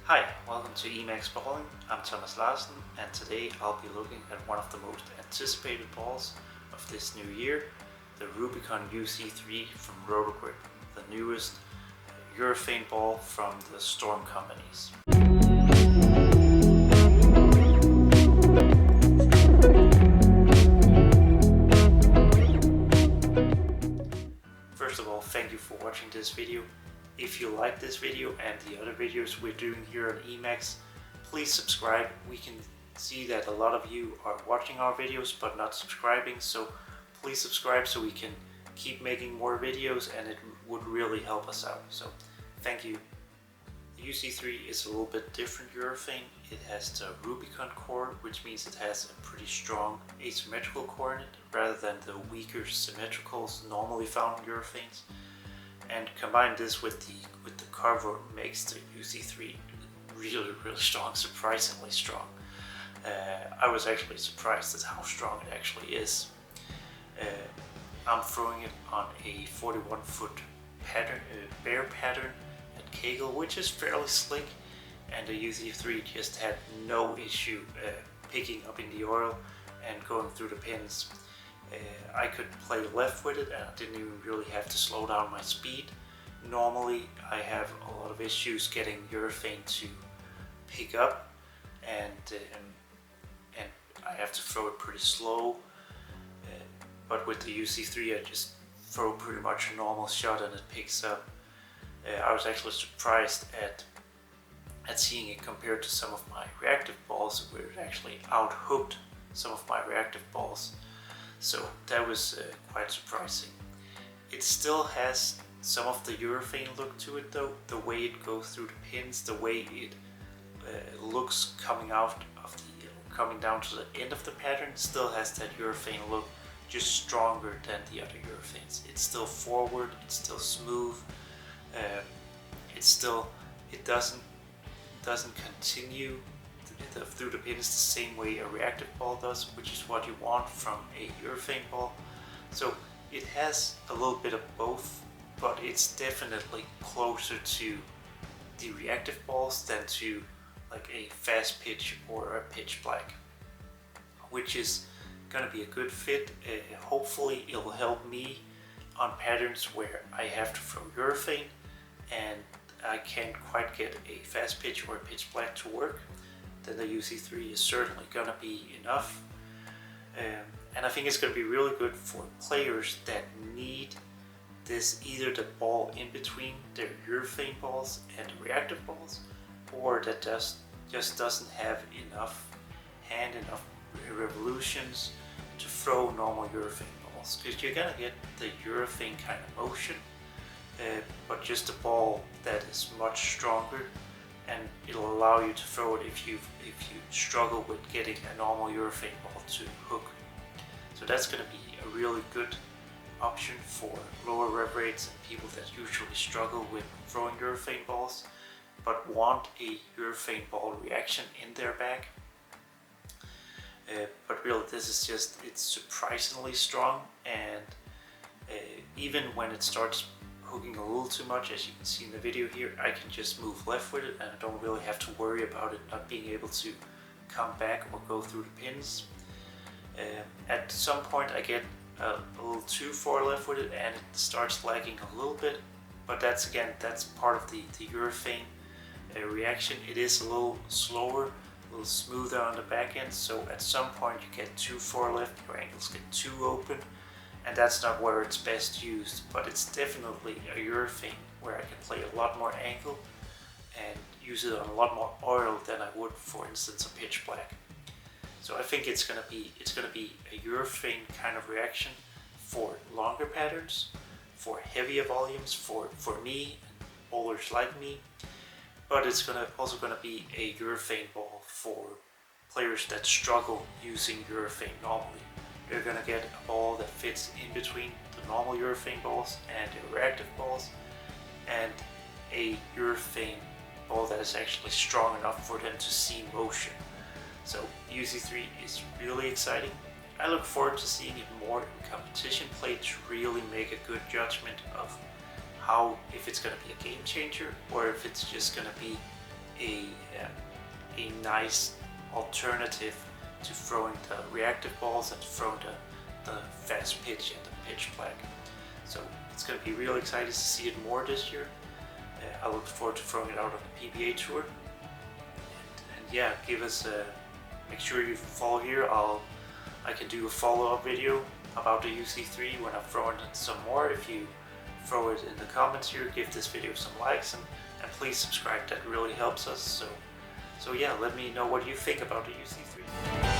Hi, welcome to Emacs Bowling. I'm Thomas Larsen, and today I'll be looking at one of the most anticipated balls of this new year, the Rubicon UC3 from Rotogrip, the newest urethane ball from the Storm companies. First of all, thank you for watching this video. If you like this video and the other videos we're doing here on Emacs, please subscribe. We can see that a lot of you are watching our videos but not subscribing, so please subscribe so we can keep making more videos, and it would really help us out. So thank you. The UC3 is a little bit different urethane. It has the Rubicon core, which means it has a pretty strong asymmetrical core in it rather than the weaker symmetricals normally found in urethanes. And combine this with the cover makes the UC3 really strong, surprisingly strong. I was actually surprised at how strong it actually is. I'm throwing it on a 41-foot pattern, bear pattern at Kegel, which is fairly slick, and the UC3 just had no issue picking up in the oil and going through the pins. I could play left with it, and I didn't even really have to slow down my speed. Normally I have a lot of issues getting urethane to pick up, and I have to throw it pretty slow, but with the UC3 I just throw pretty much a normal shot and it picks up. I was actually surprised at seeing it compared to some of my reactive balls, where it actually out-hooked some of my reactive balls. So that was quite surprising. It still has some of the urethane look to it though. The way it goes through the pins, the way it looks coming out of coming down to the end of the pattern, still has that urethane look, just stronger than the other urethanes. It's still forward, it's still smooth. It doesn't continue through the pins the same way a reactive ball does, which is what you want from a urethane ball. So it has a little bit of both, but it's definitely closer to the reactive balls than to like a fast pitch or a pitch black, which is gonna be a good fit. Hopefully it'll help me on patterns where I have to throw urethane and I can't quite get a fast pitch or a pitch black to work. Then the UC3 is certainly gonna be enough. And I think it's gonna be really good for players that need this, either the ball in between their urethane balls and the reactive balls, or that just doesn't have enough revolutions to throw normal urethane balls. Because you're gonna get the urethane kind of motion, but just a ball that is much stronger, and it'll allow you to throw it if you struggle with getting a normal urethane ball to hook. So that's going to be a really good option for lower rev rates and people that usually struggle with throwing urethane balls but want a urethane ball reaction in their bag. But really, this is it's surprisingly strong, and even when it starts hooking a little too much, as you can see in the video here, I can just move left with it and I don't really have to worry about it not being able to come back or go through the pins. At some point I get a little too far left with it and it starts lagging a little bit, but that's part of the urethane reaction. It is a little slower, a little smoother on the back end, so at some point you get too far left, your ankles get too open, and that's not where it's best used. But it's definitely a urethane where I can play a lot more ankle and use it on a lot more oil than I would, for instance, a pitch black. So I think it's gonna be a urethane kind of reaction for longer patterns, for heavier volumes, for me and bowlers like me. But it's also gonna be a urethane ball for players that struggle using urethane normally. You're gonna get a ball that fits in between the normal urethane balls and the reactive balls, and a urethane ball that is actually strong enough for them to see motion. So UC3 is really exciting. I look forward to seeing it more in competition play to really make a good judgment of if it's going to be a game changer or if it's just going to be a a nice alternative to throwing the reactive balls and throwing the fast pitch and the pitch black. So it's going to be really exciting to see it more this year. I look forward to throwing it out on the PBA tour. And yeah, give us make sure you follow here. I can do a follow-up video about the UC3 when I'm throwing it some more. If you throw it in the comments here, give this video some likes, and please subscribe. That really helps us. So yeah, let me know what you think about the UC3.